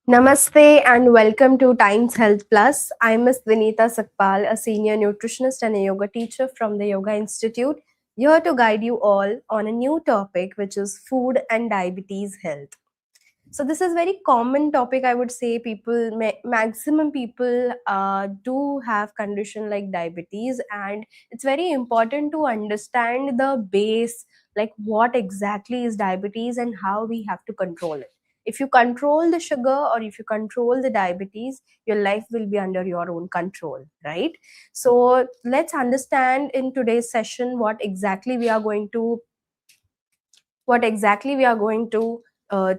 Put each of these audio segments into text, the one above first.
Namaste and welcome to Times Health Plus. I'm Miss Vinita Sakpal, a senior nutritionist and a yoga teacher from the Yoga Institute, here to guide you all on a new topic, which is food and diabetes health. So this is very common topic. I would say maximum people do have condition like diabetes, and it's very important to understand the base, like what exactly is diabetes and how we have to control it. If you control the sugar or if you control the diabetes, your life will be under your own control, right? So let's understand in today's session what exactly we are going to uh,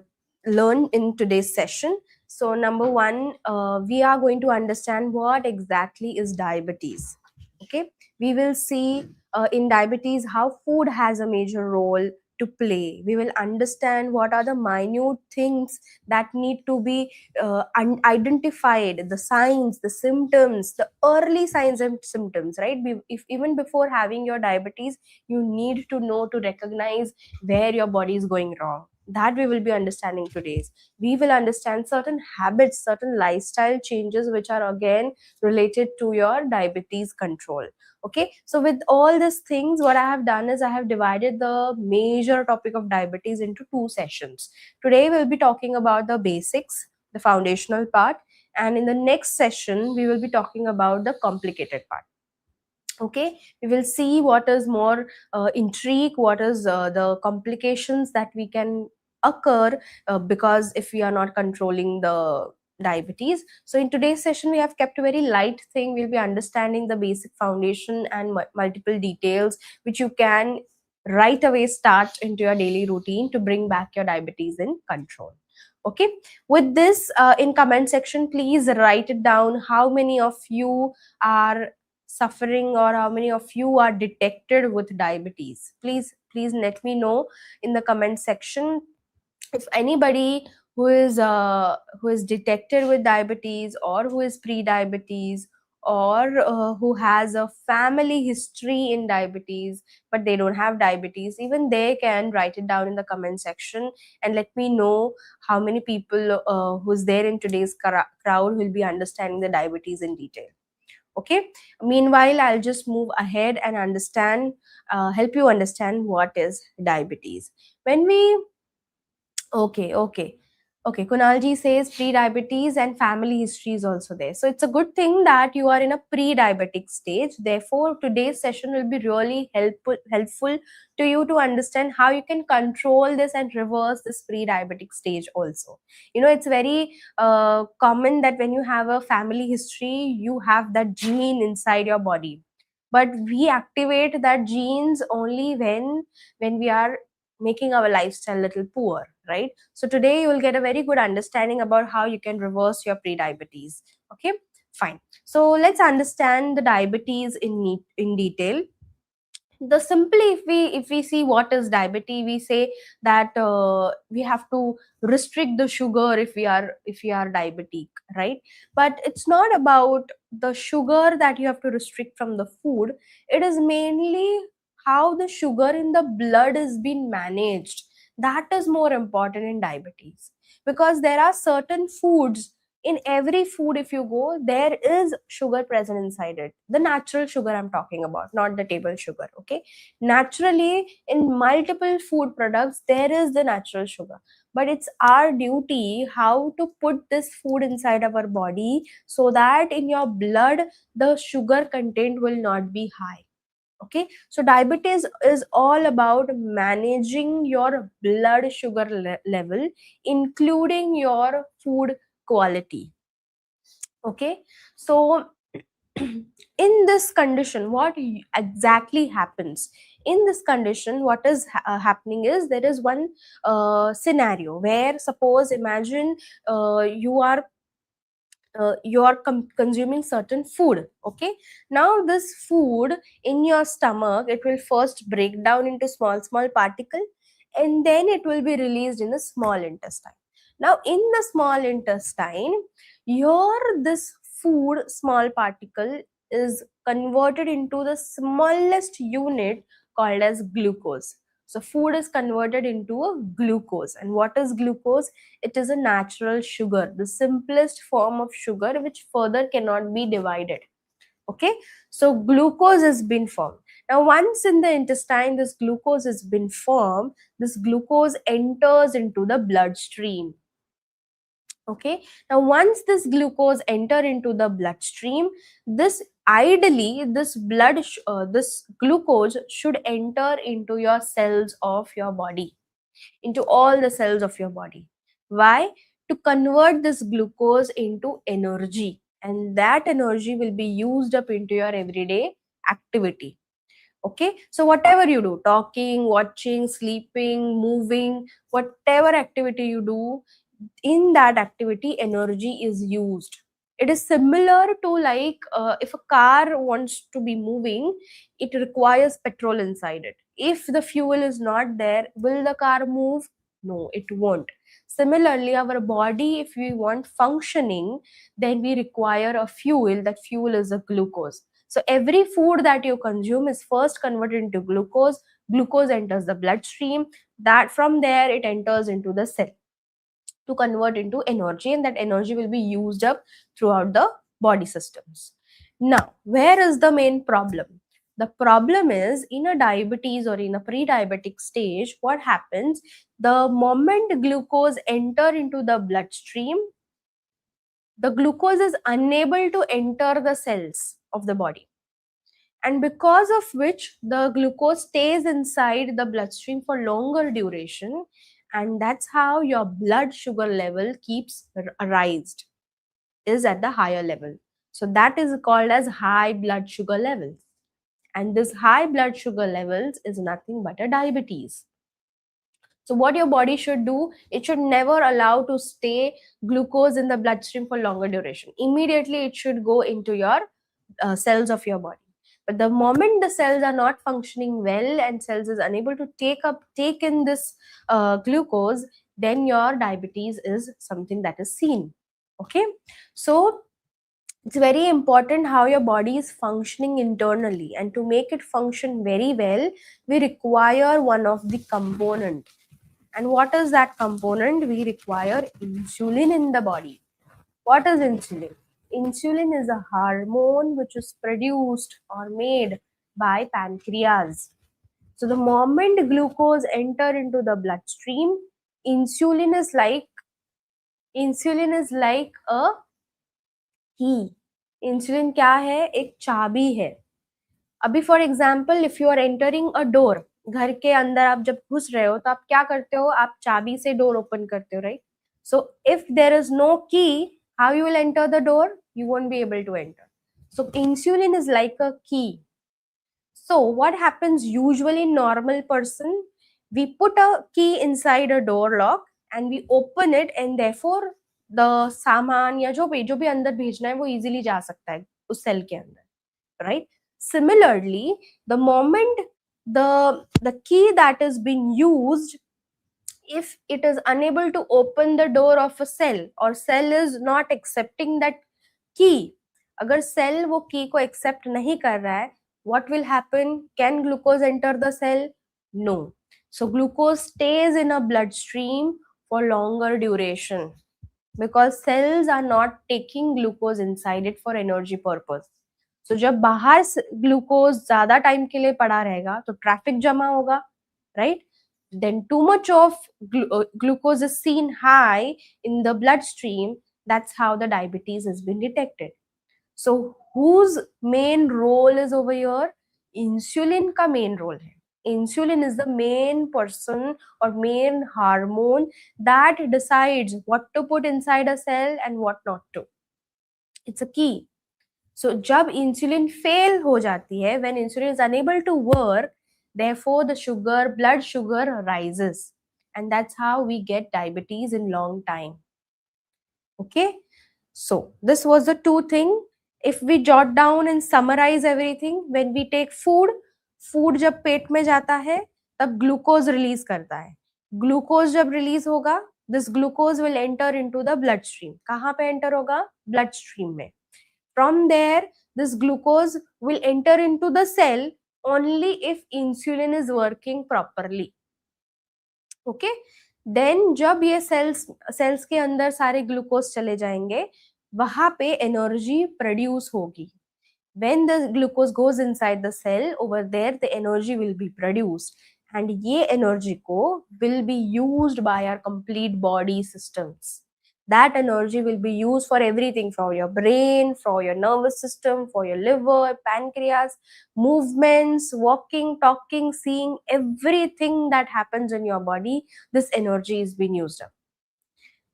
learn in today's session. So number one, we are going to understand what exactly is diabetes. Okay, we will see in diabetes how food has a major role to play. We will understand what are the minute things that need to be identified, the signs, the symptoms, the early signs and symptoms, right? If even before having your diabetes, you need to know to recognize where your body is going wrong. That we will be understanding today. We will understand certain habits, certain lifestyle changes which are again related to your diabetes control. Okay, so with all these things, what I have done is I have divided the major topic of diabetes into two sessions. Today we'll be talking about the basics, the foundational part, and in the next session we will be talking about the complicated part. Okay, we will see what is more intrigue, what is the complications that we can occur because if we are not controlling the diabetes. So in today's session we have kept a very light thing. We'll be understanding the basic foundation and multiple details which you can right away start into your daily routine to bring back your diabetes in control. Okay, with this, in comment section please write it down, how many of you are suffering or how many of you are detected with diabetes. Please let me know in the comment section. If anybody who is detected with diabetes or who is pre-diabetes or who has a family history in diabetes but they don't have diabetes, even they can write it down in the comment section and let me know how many people who's there in today's crowd will be understanding the diabetes in detail. Okay, meanwhile I'll just move ahead and help you understand what is diabetes. When we Okay, Kunalji says pre-diabetes and family history is also there. So it's a good thing that you are in a pre-diabetic stage. Therefore, today's session will be really helpful to you to understand how you can control this and reverse this pre-diabetic stage also. You know, it's very common that when you have a family history, you have that gene inside your body. But we activate that genes only when we are making our lifestyle a little poor, right? So today you will get a very good understanding about how you can reverse your pre-diabetes. Okay, fine. So let's understand the diabetes in detail. The simply, if we see what is diabetes, we say that we have to restrict the sugar if we are diabetic, right? But it's not about the sugar that you have to restrict from the food. It is mainly how the sugar in the blood is being managed. That is more important in diabetes, because there are certain foods, in every food if you go, there is sugar present inside it, the natural sugar I'm talking about, not the table sugar. Okay, naturally in multiple food products there is the natural sugar, but it's our duty how to put this food inside our body so that in your blood the sugar content will not be high. Okay, so diabetes is all about managing your blood sugar level, including your food quality. Okay, so in this condition what exactly happens? In this condition, what is happening is there is one scenario where, suppose, imagine you are consuming certain food. Okay, now this food in your stomach, it will first break down into small small particle, and then it will be released in the small intestine. Now in the small intestine, your this food small particle is converted into the smallest unit called as glucose. So food is converted into a glucose. And what is glucose? It is a natural sugar, the simplest form of sugar which further cannot be divided. Okay, so glucose has been formed. Now once in the intestine this glucose has been formed, this glucose enters into the bloodstream. Okay, now once this glucose enter into the bloodstream, this ideally this glucose should enter into your cells of your body, into all the cells of your body. Why? To convert this glucose into energy, and that energy will be used up into your everyday activity. Okay, so whatever you do, talking, watching, sleeping, moving, whatever activity you do, in that activity energy is used. It is similar to like if a car wants to be moving, it requires petrol inside it. If the fuel is not there, will the car move? No, it won't. Similarly, our body, if we want functioning, then we require a fuel. That fuel is a glucose. So every food that you consume is first converted into glucose. Glucose enters the bloodstream. That from there it enters into the cell to convert into energy, and that energy will be used up throughout the body systems. Now where is the main problem? The problem is in a diabetes or in a pre-diabetic stage, what happens, the moment glucose enter into the bloodstream, the glucose is unable to enter the cells of the body, and because of which the glucose stays inside the bloodstream for longer duration, and that's how your blood sugar level keeps raised, is at the higher level. So that is called as high blood sugar levels, and this high blood sugar levels is nothing but a diabetes. So what your body should do, it should never allow to stay glucose in the bloodstream for longer duration. Immediately it should go into your cells of your body. But the moment the cells are not functioning well and cells is unable to take in this glucose, then your diabetes is something that is seen. Okay, so it's very important how your body is functioning internally, and to make it function very well, we require one of the component. And what is that component? We require insulin in the body. What is insulin? Insulin is a hormone which is produced or made by pancreas. So the moment glucose enter into the bloodstream, insulin is like a key. Insulin क्या है? एक चाबी है. अभी for example if you are entering a door, घर के अंदर आप जब घुस रहे हो तो आप क्या करते हो? आप चाबी से डोर ओपन करते हो, right? So if there is no key, how you will enter the door? You won't be able to enter. So insulin is like a key. So what happens usually in normal person? We put a key inside a door lock and we open it, and therefore the सामान या जो भी अंदर भेजना है वो easily जा सकता है उस सेल के अंदर, right? Similarly, the moment the key that is being used, if it is unable to open the door of a cell, or cell is not accepting that key, अगर cell वो key को accept नहीं कर रहा है, what will happen? Can glucose enter the cell? No. So glucose stays in a bloodstream for longer duration because cells are not taking glucose inside it for energy purpose. So जब बाहर glucose ज्यादा time के लिए पड़ा रहेगा तो traffic जमा होगा, right? Then too much of glucose is seen high in the bloodstream. That's how the diabetes has been detected. So whose main role is over here? Insulin का main role है. Insulin is the main person or main hormone that decides what to put inside a cell and what not to. It's a key. So जब insulin fail हो जाती है, when insulin is unable to work, therefore the blood sugar rises, and that's how we get diabetes in long time. Okay, so this was the two thing. If we jot down and summarize everything, when we take food जब पेट में जाता है तब glucose release करता है. Glucose जब release होगा, this glucose will enter into the bloodstream. कहाँ पे enter होगा? Bloodstream में. From there, this glucose will enter into the cell only if insulin is working properly. Okay, then जब ये सेल्स के अंदर सारे ग्लूकोज चले जाएंगे, वहां पे एनर्जी प्रोड्यूस होगी. when the glucose goes inside the cell, over there the energy will be produced, and ye energy ko will be used by our complete body systems. That energy will be used for everything, for your brain, for your nervous system, for your liver, pancreas, movements, walking, talking, seeing, everything that happens in your body, this energy is being used up.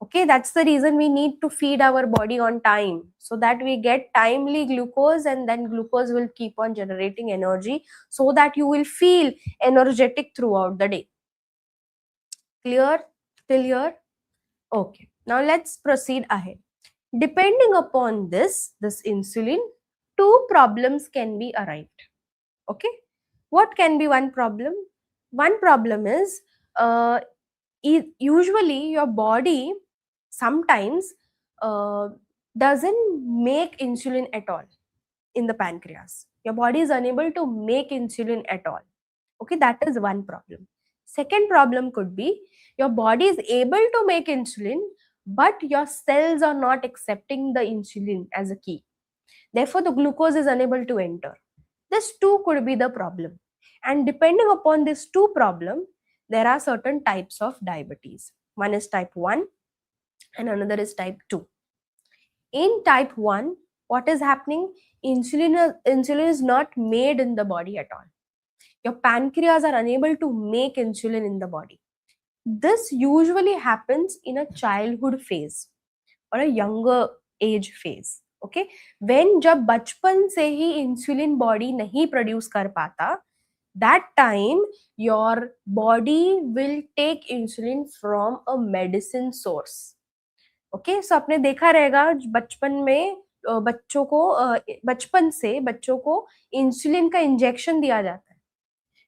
Okay, that's the reason we need to feed our body on time, so that we get timely glucose, and then glucose will keep on generating energy so that you will feel energetic throughout the day. Clear till here? Okay, now let's proceed ahead. Depending upon this insulin, two problems can be arrived. Okay, what can be one problem? One problem is, usually your body sometimes doesn't make insulin at all in the pancreas. Your body is unable to make insulin at all. Okay, that is one problem. Second problem could be, your body is able to make insulin, but your cells are not accepting the insulin as a key. Therefore, the glucose is unable to enter. This too could be the problem. And depending upon these two problems, there are certain types of diabetes. One is type 1 and another is type 2. In type 1, what is happening? Insulin is not made in the body at all. Your pancreas are unable to make insulin in the body. This usually happens in a childhood phase or a younger age phase. Okay, when जब बचपन से ही insulin body नहीं produce कर पाता, that time your body will take insulin from a medicine source. Okay, so आपने देखा रहेगा बचपन में बच्चों को बचपन से बच्चों को इंसुलिन का इंजेक्शन दिया जाता है.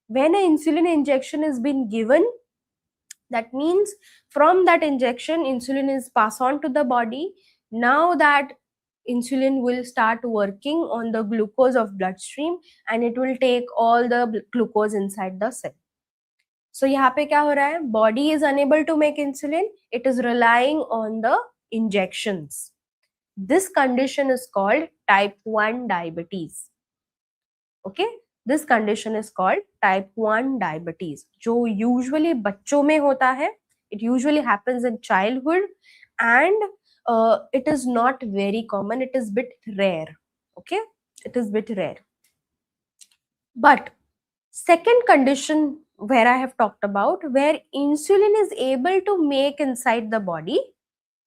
When an insulin injection is being given, that means from that injection insulin is passed on to the body. Now that insulin will start working on the glucose of bloodstream, and it will take all the glucose inside the cell. So यहाँ पे क्या हो रहा है? Body is unable to make insulin. It is relying on the injections. This condition is called type 1 diabetes. Okay, this condition is called type 1 diabetes, जो usually बच्चों में होता है. It usually happens in childhood, and it is not very common. It is bit rare. Okay, it is bit rare. But second condition where I have talked about, where insulin is able to make inside the body,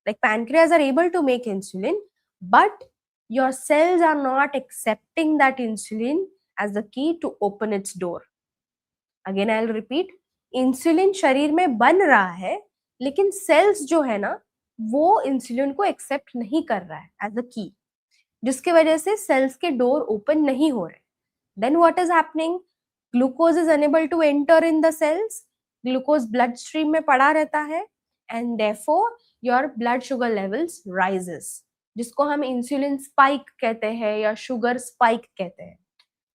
like pancreas are able to make insulin, but your cells are not accepting that insulin as the key to open its door. Again I'll repeat, insulin शरीर में बन रहा है, लेकिन sales जो है ना, वो इंसुलिन को एक्सेप्ट नहीं कर रहा है एज अ की, जिसके वजह से सेल्स के डोर ओपन नहीं हो रहे. Then what is happening? Glucose is unable to enter in the cells. Glucose blood stream में पड़ा रहता है, and therefore your blood sugar levels rises, जिसको हम इंसुलिन स्पाइक कहते हैं या शुगर स्पाइक कहते हैं.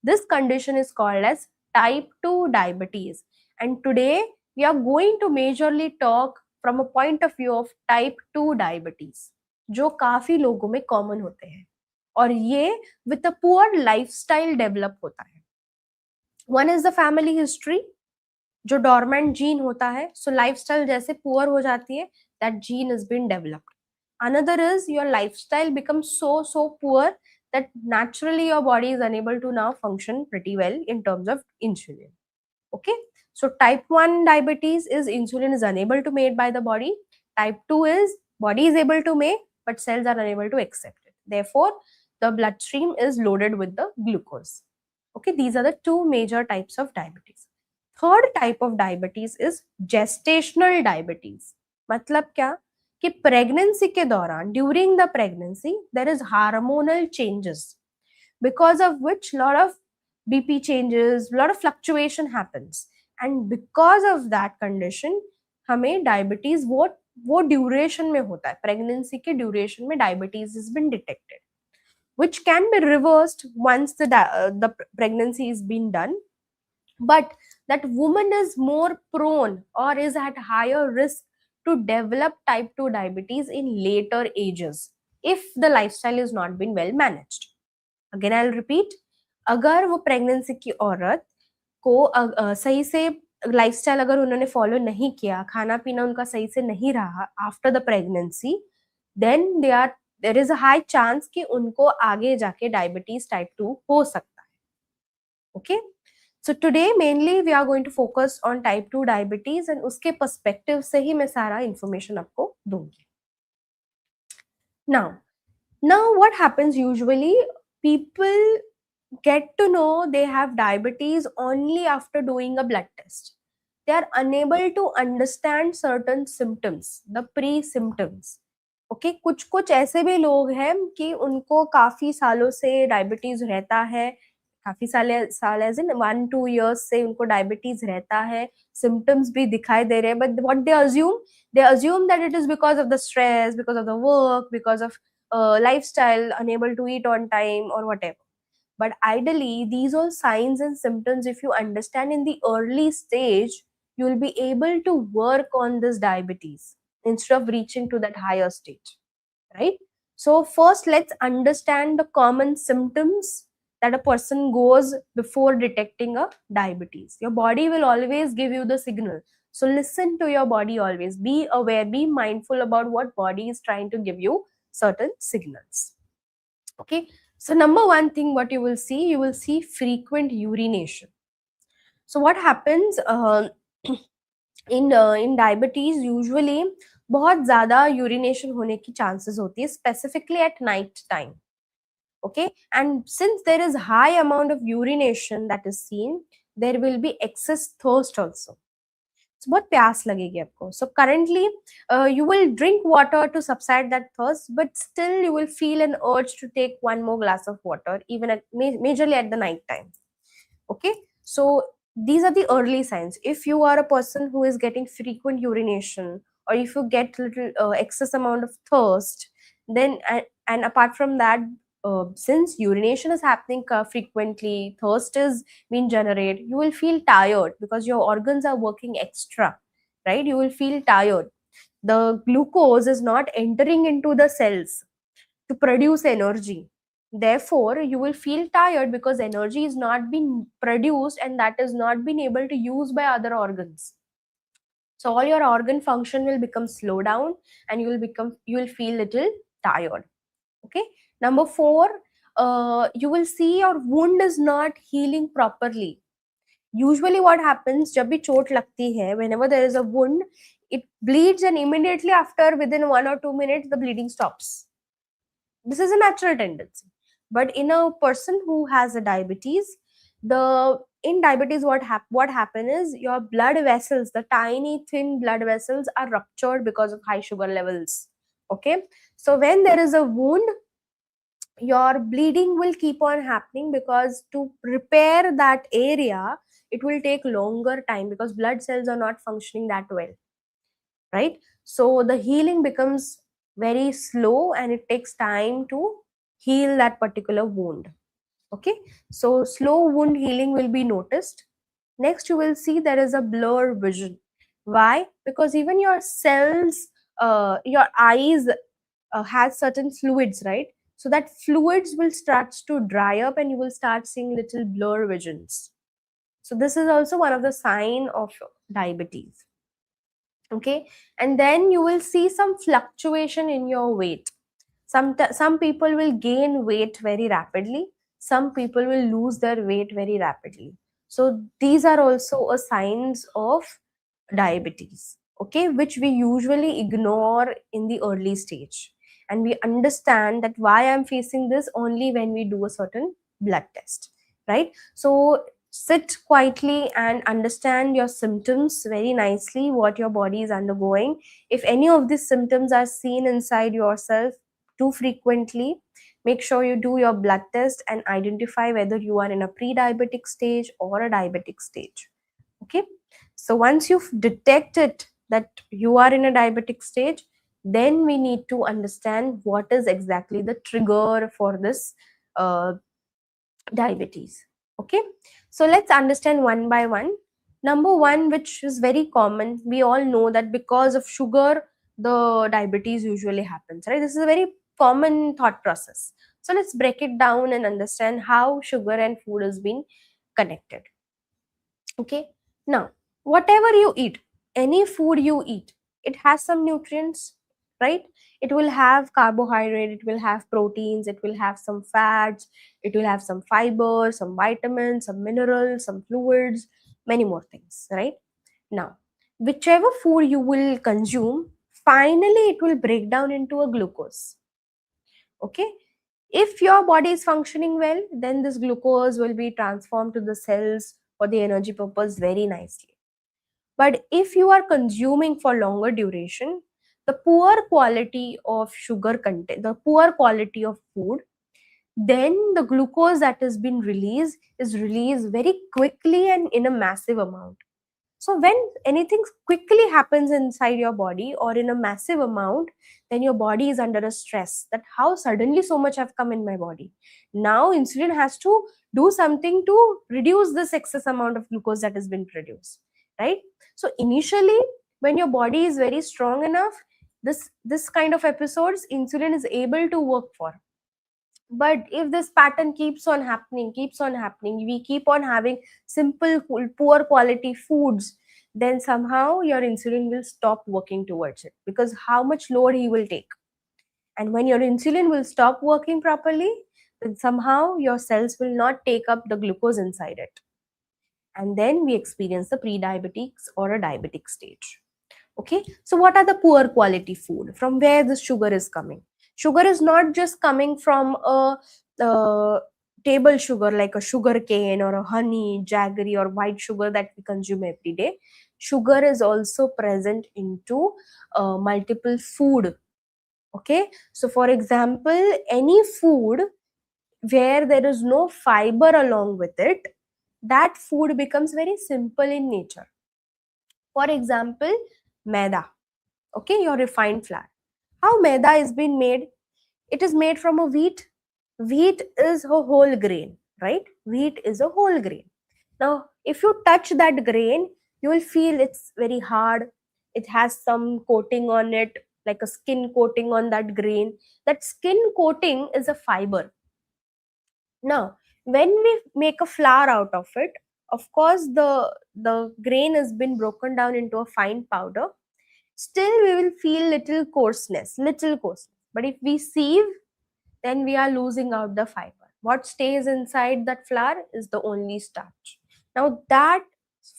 This condition is called as type 2 diabetes, and today we are going to majorly talk from a point of view of type 2 diabetes, जो काफी लोगों में कॉमन होते हैं, और ये with a poor lifestyle develop होता है. One is the family history, जो डॉर्मेंट जीन होता है, सो लाइफस्टाइल जैसे पुअर हो जाती है, that gene is been developed. Another is your lifestyle becomes so poor that naturally your body is unable to now function pretty well in terms of insulin. Okay, so type 1 diabetes is insulin is unable to made by the body. Type 2 is body is able to make, but cells are unable to accept it. Therefore, the bloodstream is loaded with the glucose. Okay, these are the two major types of diabetes. Third type of diabetes is gestational diabetes. मतलब क्या कि pregnancy के दौरान, during the pregnancy, there is hormonal changes, because of which lot of BP changes, lot of fluctuation happens, and because of that condition हमें diabetes वो duration में होता है, प्रेगनेंसी के ड्यूरेशन में diabetes is been detected, which can be reversed once the pregnancy is being done. but that woman is more prone or is at higher risk to develop type 2 diabetes in later ages if the lifestyle is not been well managed. Again I repeat, अगर वो pregnancy की औरत को सही से lifestyle अगर उन्होंने follow नहीं किया, खाना पीना उनका सही से नहीं रहा after the pregnancy, then there is a high chance कि उनको आगे जाके डायबिटीज टाइप 2 हो सकता है. Okay, so today mainly we are going to focus on type 2 diabetes and उसके पर्सपेक्टिव से ही मैं सारा इंफॉर्मेशन आपको दूंगी. Now what happens usually, people get to know they have diabetes only after doing a blood test. They are unable to understand certain symptoms, the pre symptoms. Okay, कुछ कुछ ऐसे भी लोग हैं कि उनको काफी सालों से डायबिटीज रहता है, काफी साल एज इन 1-2 years से उनको डायबिटीज रहता है, सिम्टम्स भी दिखाई दे रहे हैं, but what they assume that it is because of the stress, because of the work, because of lifestyle, unable to eat on time or whatever. But ideally, these all signs and symptoms, if you understand in the early stage, you will be able to work on this diabetes instead of reaching to that higher stage, right? So first, let's understand the common symptoms that a person goes before detecting a diabetes. Your body will always give you the signal. So listen to your body always. Be aware, be mindful about what body is trying to give you certain signals. Okay. So number one thing, what you will see frequent urination. So what happens in diabetes usually बहुत ज्यादा urination होने की chances होती है, specifically at night time. Okay, and since there is high amount of urination that is seen, there will be excess thirst also. So बहुत प्यास लगेगी आपको. So currently you will drink water to subside that thirst, but still you will feel an urge to take one more glass of water, even at majorly at the night time. Okay, so these are the early signs. If you are a person who is getting frequent urination, or if you get little excess amount of thirst, then and apart from that, since urination is happening frequently, thirst is being generated, you will feel tired because your organs are working extra, right? You will feel tired. The glucose is not entering into the cells to produce energy. Therefore, you will feel tired because energy is not being produced and that is not being able to use by other organs. So all your organ function will become slow down and you will feel little tired. Okay. Number 4, you will see your wound is not healing properly. Usually what happens, जब भी चोट लगती है, whenever there is a wound, it bleeds and immediately after within 1 or 2 minutes the bleeding stops. This is a natural tendency. But in a person who has a diabetes, in diabetes what happen is your blood vessels, the tiny thin blood vessels are ruptured because of high sugar levels. Okay, so when there is a wound, your bleeding will keep on happening because to repair that area it will take longer time because blood cells are not functioning that well, right? So the healing becomes very slow and it takes time to heal that particular wound. Okay, so slow wound healing will be noticed. Next, you will see there is a blur vision. Why? Because even your cells, your eyes has certain fluids, right? So that fluids will start to dry up and you will start seeing little blur visions. So this is also one of the sign of diabetes. Okay, and then you will see some fluctuation in your weight. Some people will gain weight very rapidly, some people will lose their weight very rapidly. So these are also a signs of diabetes, okay, which we usually ignore in the early stage, and we understand that why I'm facing this only when we do a certain blood test, right? So sit quietly and understand your symptoms very nicely, what your body is undergoing. If any of these symptoms are seen inside yourself too frequently, make sure you do your blood test and identify whether you are in a pre-diabetic stage or a diabetic stage. Okay, so once you've detected that you are in a diabetic stage, then we need to understand what is exactly the trigger for this uh, diabetes. Okay, so let's understand one by one. Number one, which is very common, we all know that because of sugar the diabetes usually happens, right? This is a very common thought process. So let's break it down and understand how sugar and food has been connected. Okay, now whatever you eat, any food you eat, it has some nutrients, right? It will have carbohydrate, it will have proteins, it will have some fats, it will have some fiber, some vitamins, some minerals, some fluids, many more things, right? Now whichever food you will consume, finally it will break down into a glucose. Okay, if your body is functioning well, then this glucose will be transformed to the cells for the energy purpose very nicely. But if you are consuming for longer duration, the poor quality of sugar content, the poor quality of food, then the glucose that has been released is released very quickly and in a massive amount. So when anything quickly happens inside your body or in a massive amount, then your body is under a stress that how suddenly so much have come in my body. Now insulin has to do something to reduce this excess amount of glucose that has been produced, right? So initially, when your body is very strong enough, this kind of episodes insulin is able to work for. But if this pattern keeps on happening, we keep on having simple poor quality foods, then somehow your insulin will stop working towards it, because how much load he will take. And when your insulin will stop working properly, then somehow your cells will not take up the glucose inside it, and then we experience the pre-diabetics or a diabetic stage. Okay, so what are the poor quality food? From where this sugar is coming? Sugar is not just coming from a table sugar like a sugar cane or a honey, jaggery, or white sugar that we consume every day. Sugar is also present into multiple food. Okay, so for example, any food where there is no fiber along with it, that food becomes very simple in nature. For example, maida. Okay, your refined flour. How maida is being made? It is made from a wheat. Wheat is a whole grain, right? Wheat is a whole grain. Now if you touch that grain, you will feel it's very hard. It has some coating on it, like a skin coating on that grain. That skin coating is a fiber. Now when we make a flour out of it, of course the grain has been broken down into a fine powder. Still we will feel little coarseness. But if we sieve, then we are losing out the fiber. What stays inside that flour is the only starch. Now that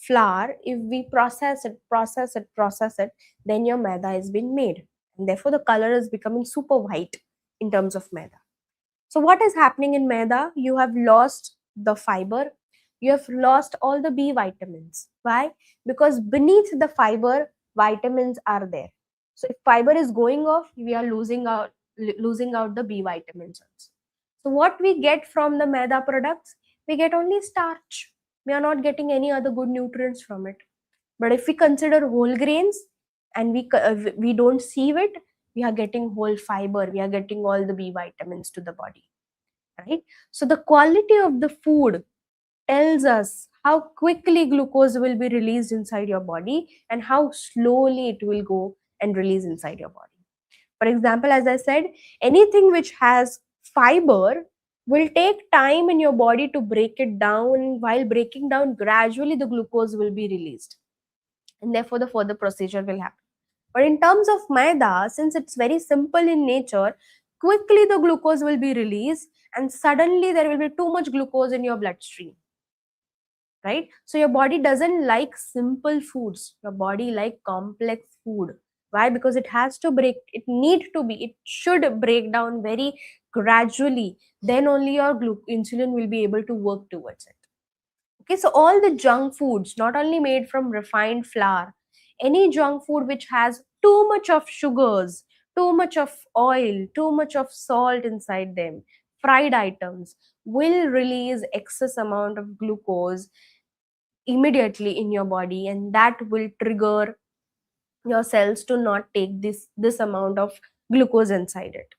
flour, if we process it, then your maida has been made, and therefore the color is becoming super white in terms of maida. So what is happening in maida? You have lost the fiber, you have lost all the B vitamins. Why? Because beneath the fiber, vitamins are there. So if fiber is going off, we are losing out the B vitamins also. So what we get from the maida products, we get only starch. We are not getting any other good nutrients from it. But if we consider whole grains and we don't sieve it, we are getting whole fiber. We are getting all the B vitamins to the body, right? So the quality of the food tells us how quickly glucose will be released inside your body and how slowly it will go and release inside your body. For example, as I said, anything which has fiber will take time in your body to break it down. While breaking down, gradually the glucose will be released, and therefore the further procedure will happen. But in terms of maida, since it's very simple in nature, quickly the glucose will be released and suddenly there will be too much glucose in your bloodstream, right? So your body doesn't like simple foods. Your body like complex food. Why? Because it has to break, it should break down very gradually. Then only your insulin will be able to work towards it. Okay, so all the junk foods, not only made from refined flour, any junk food which has too much of sugars, too much of oil, too much of salt inside them, fried items, will release excess amount of glucose immediately in your body, and that will trigger your cells to not take this amount of glucose inside it,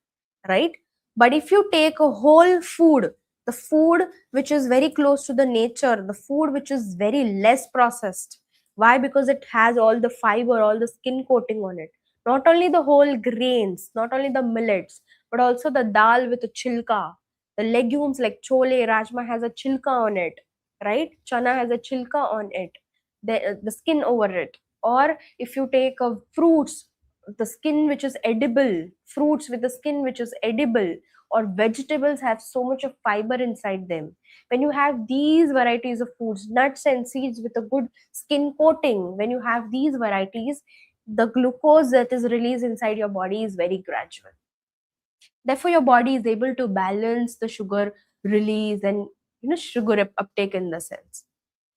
right? But if you take a whole food the food which is very close to the nature, the food which is very less processed. Why? Because it has all the fiber, all the skin coating on it. Not only the whole grains, not only the millets, but also the dal with a chilka. The legumes like chole, rajma has a chilka on it, right? Chana has a chilka on it, the skin over it. Or if you take fruits, the skin which is edible, fruits with the skin which is edible, or vegetables have so much of fiber inside them. When you have these varieties of foods, nuts and seeds with a good skin coating, when you have these varieties, the glucose that is released inside your body is very gradual. Therefore your body is able to balance the sugar release and sugar uptake in the cells.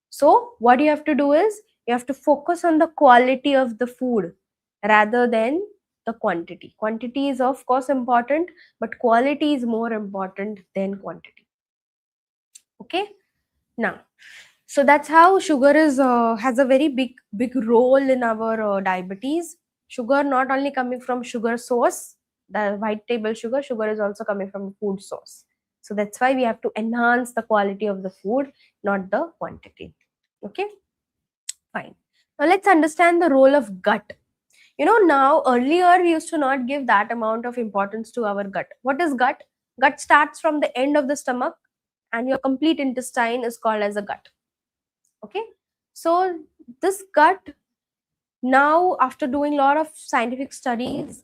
So what you have to do is you have to focus on the quality of the food rather than the quantity. Quantity is of course important, but quality is more important than quantity. Okay. Now, so that's how sugar is has a very big role in our diabetes. Sugar not only coming from sugar source, the white table sugar, sugar is also coming from food source. So that's why we have to enhance the quality of the food, not the quantity. Okay, fine. Now let's understand the role of gut. Now earlier we used to not give that amount of importance to our gut. What is gut? Gut starts from the end of the stomach, and your complete intestine is called as a gut. Okay, so this gut, now after doing a lot of scientific studies,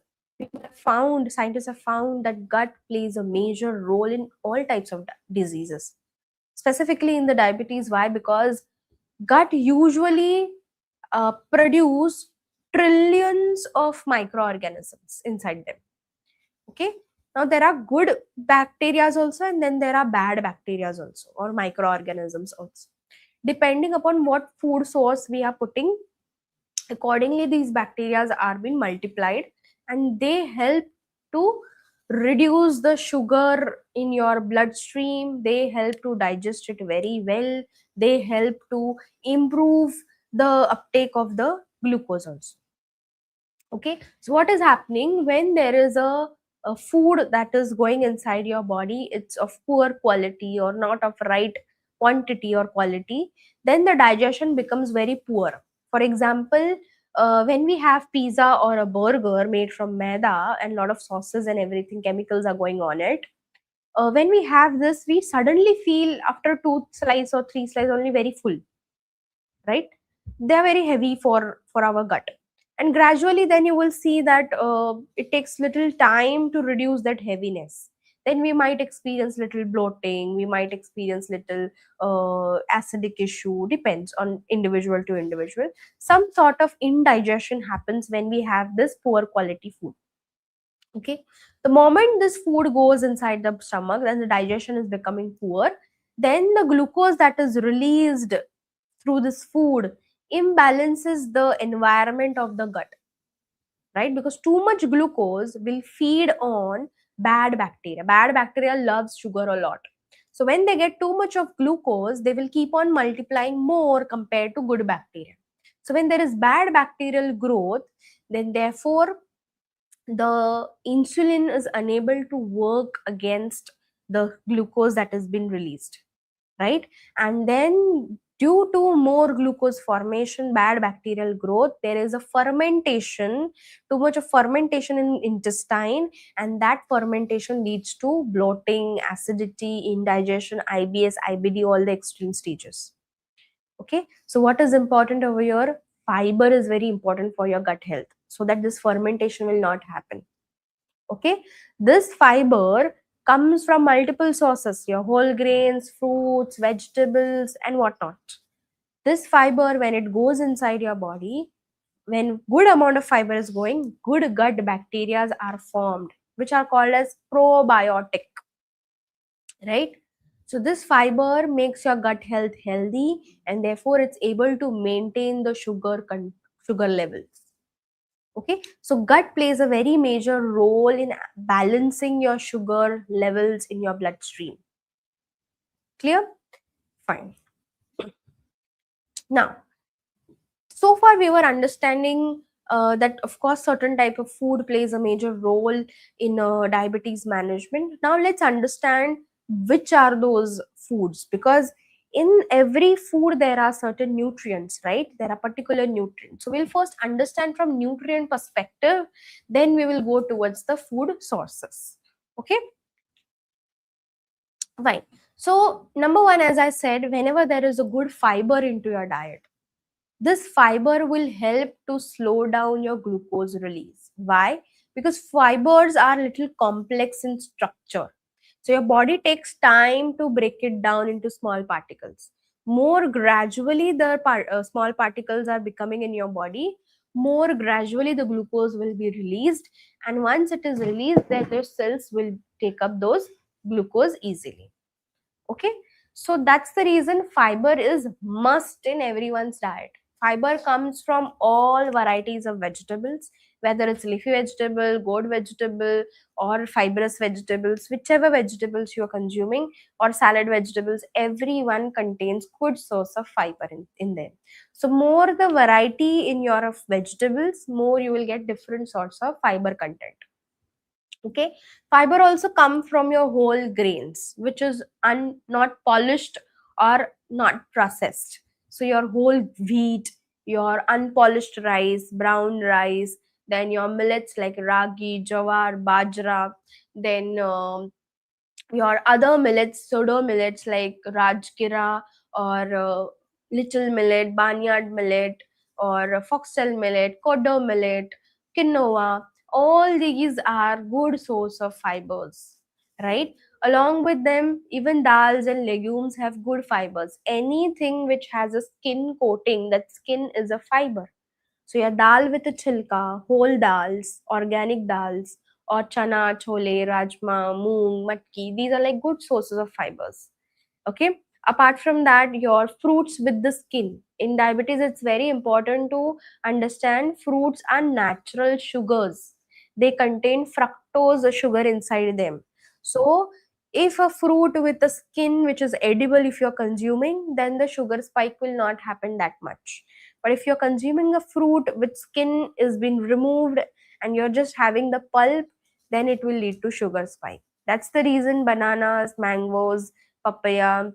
scientists have found that gut plays a major role in all types of diseases, specifically in the diabetes. Why? Because gut usually produce trillions of microorganisms inside them. Okay, now there are good bacteria also, and then there are bad bacteria also, or microorganisms also. Depending upon what food source we are putting, accordingly these bacteria are being multiplied, and they help to reduce the sugar in your bloodstream. They help to digest it very well. They help to improve the uptake of the glucose also. Okay, so what is happening when there is a food that is going inside your body, it's of poor quality or not of right quantity or quality, then the digestion becomes very poor. For example, when we have pizza or a burger made from maida and lot of sauces and everything, chemicals are going on it, when we have this, we suddenly feel after two slice or three slice only very full, right? They are very heavy for our gut, and gradually then you will see that it takes little time to reduce that heaviness. Then we might experience little bloating, we might experience little acidic issue, depends on individual to individual. Some sort of indigestion happens when we have this poor quality food. Okay, the moment this food goes inside the stomach and the digestion is becoming poor, then the glucose that is released through this food imbalances the environment of the gut, right? Because too much glucose will feed on bad bacteria. Bad bacteria loves sugar a lot. So when they get too much of glucose, they will keep on multiplying more compared to good bacteria. So when there is bad bacterial growth, then therefore the insulin is unable to work against the glucose that has been released, right? And then due to more glucose formation, bad bacterial growth, there is a fermentation, too much of fermentation in intestine, and that fermentation leads to bloating, acidity, indigestion, IBS, IBD, all the extreme stages. Okay, so what is important over here? Fiber is very important for your gut health, so that this fermentation will not happen. Okay, this fiber comes from multiple sources, your whole grains, fruits, vegetables, and whatnot. This fiber, when it goes inside your body, when good amount of fiber is going, good gut bacteria are formed, which are called as probiotic, right? So this fiber makes your gut health healthy, and therefore it's able to maintain the sugar levels. Okay, so gut plays a very major role in balancing your sugar levels in your bloodstream. Clear? Fine. Now, so far we were understanding that of course certain type of food plays a major role in diabetes management. Now let's understand which are those foods, because in every food there are certain nutrients, right? There are particular nutrients. So we'll first understand from nutrient perspective, then we will go towards the food sources. Okay, fine. So number one, as I said, whenever there is a good fiber into your diet, this fiber will help to slow down your glucose release. Why? Because fibers are little complex in structure. So your body takes time to break it down into small particles. More gradually the small particles are becoming in your body, more gradually the glucose will be released. And once it is released, then your cells will take up those glucose easily. Okay, so that's the reason fiber is must in everyone's diet. Fiber comes from all varieties of vegetables, whether it's leafy vegetable, gourd vegetable, or fibrous vegetables, whichever vegetables you are consuming, or salad vegetables, everyone contains good source of fiber in them. So more the variety in your of vegetables, more you will get different sorts of fiber content. Okay, fiber also come from your whole grains, which is not polished or not processed. So your whole wheat, your unpolished rice, brown rice, then your millets like ragi, jawar, bajra, then your other millets, pseudo millets like Rajgira, or little millet, barnyard millet, or foxtail millet, Kodo millet, quinoa, all these are good source of fibers, right? Along with them, even dals and legumes have good fibers. Anything which has a skin coating, that skin is a fiber. So your dal with a chilka, whole dals, organic dals, or chana, chole, rajma, moong, matki, these are like good sources of fibers. Okay. Apart from that, your fruits with the skin. In diabetes, it's very important to understand fruits are natural sugars. They contain fructose sugar inside them. So if a fruit with a skin which is edible, if you're consuming, then the sugar spike will not happen that much. But if you're consuming a fruit with skin is been removed and you're just having the pulp, then it will lead to sugar spike. That's the reason bananas, mangoes, papaya,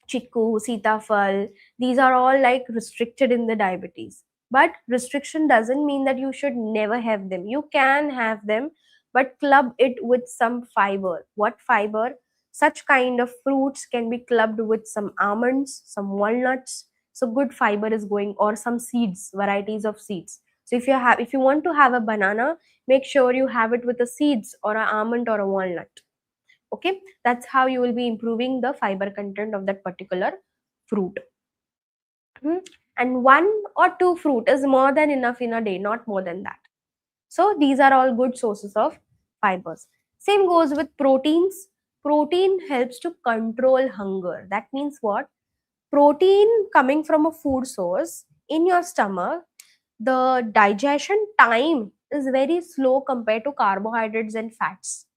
chiku, sitafal, these are all like restricted in the diabetes. But restriction doesn't mean that you should never have them. You can have them, but club it with some fiber. What fiber? Such kind of fruits can be clubbed with some almonds, some walnuts. So good fiber is going, or some seeds, varieties of seeds. So if you want to have a banana, make sure you have it with the seeds or an almond or a walnut. Okay, that's how you will be improving the fiber content of that particular fruit. Hmm. And one or two fruit is more than enough in a day, not more than that. So these are all good sources of fibers. Same goes with proteins. Protein helps to control hunger. That means what? Protein coming from a food source in your stomach, the digestion time is very slow compared to carbohydrates and fats.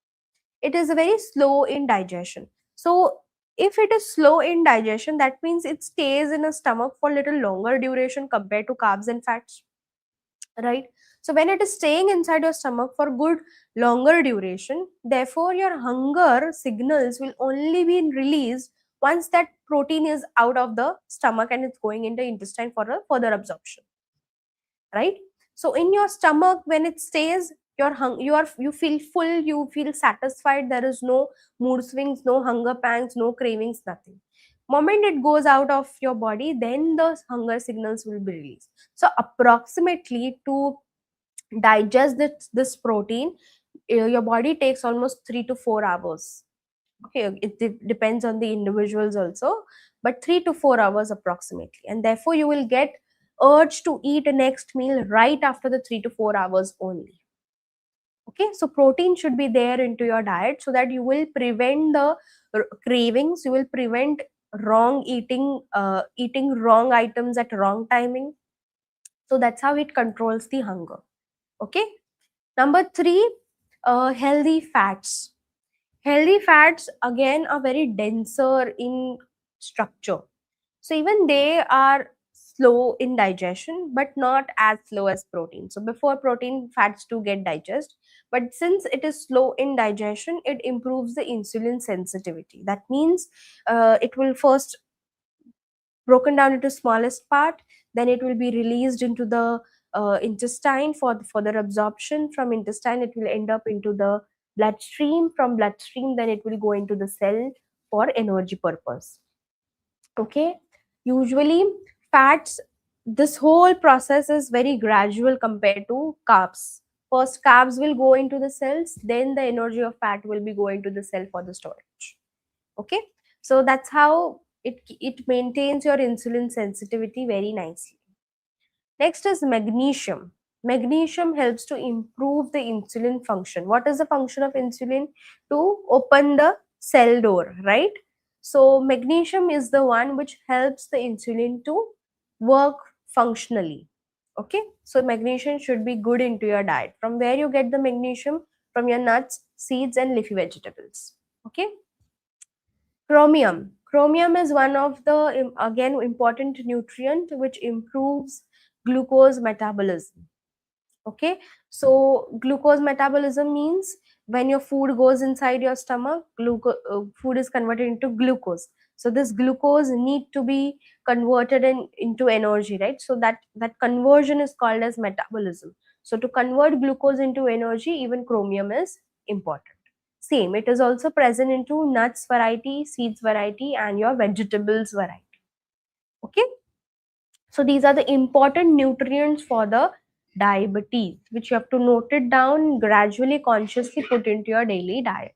It is very slow in digestion. So if it is slow in digestion, that means it stays in a stomach for little longer duration compared to carbs and fats, right? So when it is staying inside your stomach for good longer duration, therefore your hunger signals will only be released once that protein is out of the stomach and it's going into intestine for a further absorption, right? So in your stomach, when it stays, you feel full, you feel satisfied, there is no mood swings, no hunger pangs, no cravings, nothing. Moment it goes out of your body, then the hunger signals will be released. So approximately to digest this protein, your body takes almost 3 to 4 hours. Okay, it depends on the individuals also, but 3 to 4 hours approximately, and therefore you will get urge to eat a next meal right after the 3 to 4 hours only. Okay, so protein should be there into your diet so that you will prevent the cravings, you will prevent wrong eating, eating wrong items at wrong timing. So that's how it controls the hunger. Okay, number 3, healthy fats. Healthy fats again are very denser in structure. So even they are slow in digestion, but not as slow as protein. So before protein, fats do get digest, but since it is slow in digestion, it improves the insulin sensitivity. That means it will first broken down into smallest part, then it will be released into the intestine for the further absorption. From intestine it will end up into the bloodstream. From bloodstream then it will go into the cell for energy purpose. Okay, usually fats, this whole process is very gradual compared to carbs. First carbs will go into the cells, then the energy of fat will be going to the cell for the storage. Okay, so that's how it maintains your insulin sensitivity very nicely. Next is magnesium. Magnesium helps to improve the insulin function. What is the function of insulin? To open the cell door, right? So magnesium is the one which helps the insulin to work functionally. Okay, so magnesium should be good into your diet. From where you get the magnesium? From your nuts, seeds, and leafy vegetables. Okay. Chromium. Chromium is one of the again important nutrient which improves glucose metabolism. Okay, so glucose metabolism means when your food goes inside your stomach, food is converted into glucose. So this glucose need to be converted into energy, right? So that conversion is called as metabolism. So to convert glucose into energy, even chromium is important. Same, it is also present into nuts variety, seeds variety, and your vegetables variety. Okay, so these are the important nutrients for the diabetes, which you have to note it down, gradually, consciously put into your daily diet.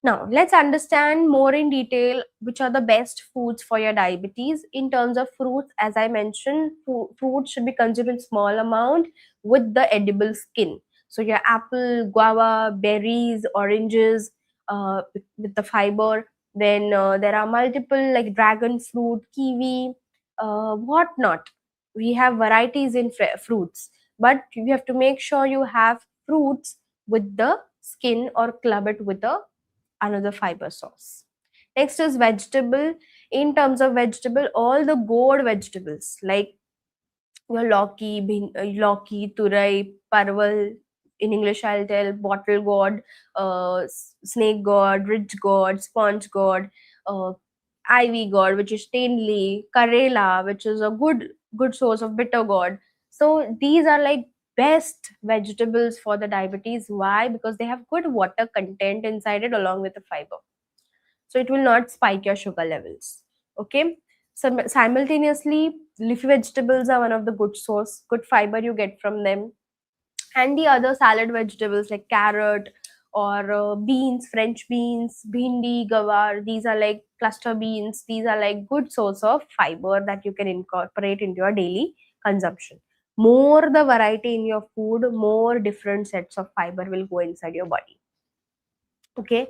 Now, let's understand more in detail which are the best foods for your diabetes. In terms of fruits, as I mentioned, fruits should be consumed in small amount with the edible skin. So your apple, guava, berries, oranges, with the fiber. Then there are multiple like dragon fruit, kiwi, whatnot. We have varieties in fruits, but you have to make sure you have fruits with the skin or club it with a another fiber source. Next is vegetable. In terms of vegetable, all the gourd vegetables like your loki, turai, parval. In English, I'll tell bottle gourd, snake gourd, ridge gourd, sponge gourd, uh, ivy gourd, which is tenli, karela, which is a good source of bitter gourd. So these are like best vegetables for the diabetes. Why? Because they have good water content inside it along with the fiber, so it will not spike your sugar levels. Okay, so simultaneously leafy vegetables are one of the good source, good fiber you get from them. And the other salad vegetables like carrot or beans, french beans, bhindi, gawar, these are like cluster beans. These are like good source of fiber that you can incorporate into your daily consumption. More the variety in your food, more different sets of fiber will go inside your body. Okay,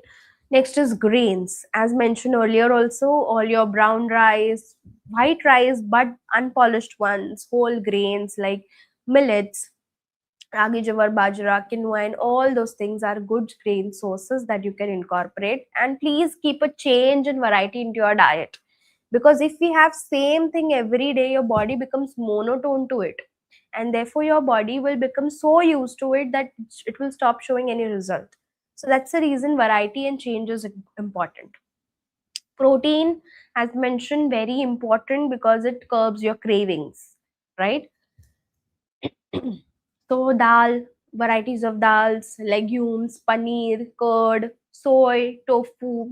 next is grains. As mentioned earlier also, all your brown rice, white rice but unpolished ones, whole grains like millets, ragi, jawar, bajra, quinoa, and all those things are good grain sources that you can incorporate. And please keep a change and variety into your diet, because if we have same thing every day, your body becomes monotone to it, and therefore your body will become so used to it that it will stop showing any result. So that's the reason variety and change is important. Protein, as mentioned, very important because it curbs your cravings, right? So dal, varieties of dals, legumes, paneer, curd, soy, tofu.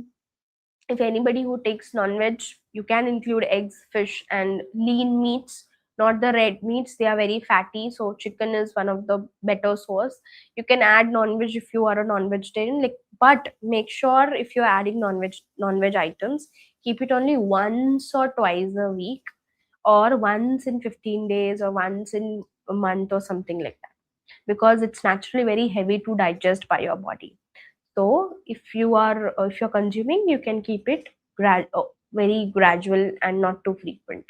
If anybody who takes non-veg, you can include eggs, fish, and lean meats, not the red meats. They are very fatty, so chicken is one of the better source. You can add non-veg if you are a non-vegetarian, like, but make sure if you're adding non-veg items, keep it only once or twice a week, or once in 15 days, or once in a month, or something like that, because it's naturally very heavy to digest by your body. So if you're consuming, you can keep it very gradual and not too frequent.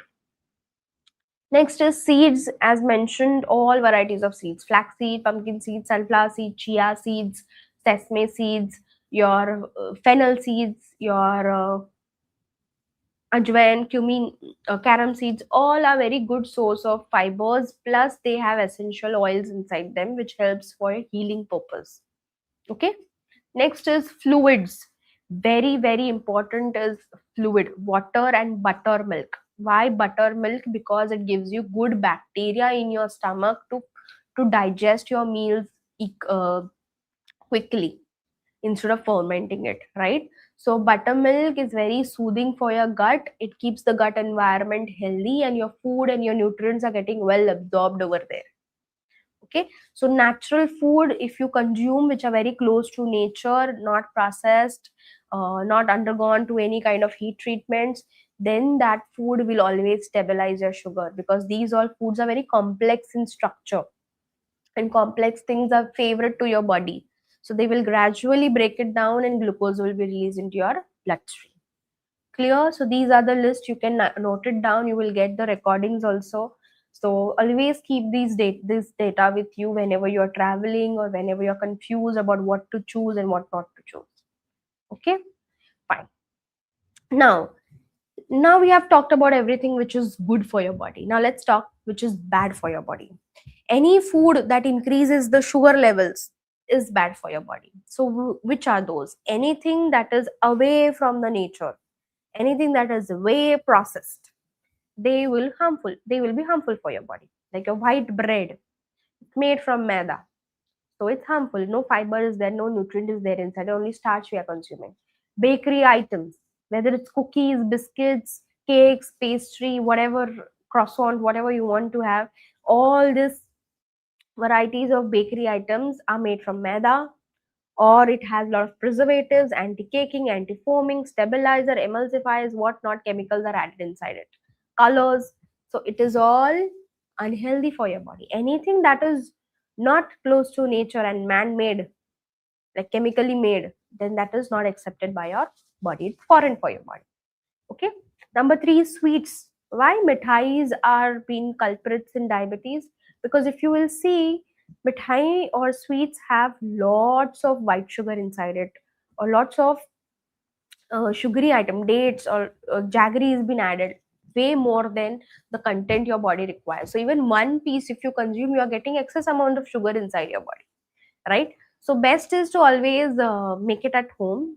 Next is seeds. As mentioned, all varieties of seeds: flaxseed, pumpkin seeds, sunflower seed, chia seeds, sesame seeds, your fennel seeds, your Ajwain, cumin, carom seeds, all are very good source of fibers. Plus, they have essential oils inside them, which helps for a healing purpose. Okay. Next is fluids. Very, very important is fluid, water and buttermilk. Why buttermilk? Because it gives you good bacteria in your stomach to digest your meals uh, quickly instead of fermenting it, right? So buttermilk is very soothing for your gut. It keeps the gut environment healthy, and your food and your nutrients are getting well absorbed over there. Okay, so natural food, if you consume, which are very close to nature, not processed, not undergone to any kind of heat treatments, then that food will always stabilize your sugar, because these all foods are very complex in structure, and complex things are favorite to your body, so they will gradually break it down and glucose will be released into your bloodstream. Clear? So these are the list. You can note it down. You will get the recordings also. So always keep this data with you whenever you're traveling or whenever you're confused about what to choose and what not to choose. Okay, fine. Now now we have talked about everything which is good for your body. Now let's talk which is bad for your body. Any food that increases the sugar levels is bad for your body. So which are those? Anything that is away from the nature, anything that is way processed, they will be harmful for your body. Like a white bread made from maida, so it's harmful. No fiber is there, no nutrient is there inside, only starch we are consuming. Bakery items, whether it's cookies, biscuits, cakes, pastry, whatever, croissant, whatever you want to have, all these varieties of bakery items are made from maida, or it has a lot of preservatives, anti-caking, anti-foaming, stabilizer, emulsifiers, whatnot chemicals are added inside it. Colors. So it is all unhealthy for your body. Anything that is not close to nature and man-made, like chemically made, then that is not accepted by your body. It's foreign for your body. Okay. Number three, sweets. Why mithais are being culprits in diabetes? Because if you will see, mithai or sweets have lots of white sugar inside it, or lots of sugary item, dates or jaggery has been added way more than the content your body requires. So even one piece, if you consume, you are getting excess amount of sugar inside your body, right? So best is to always make it at home,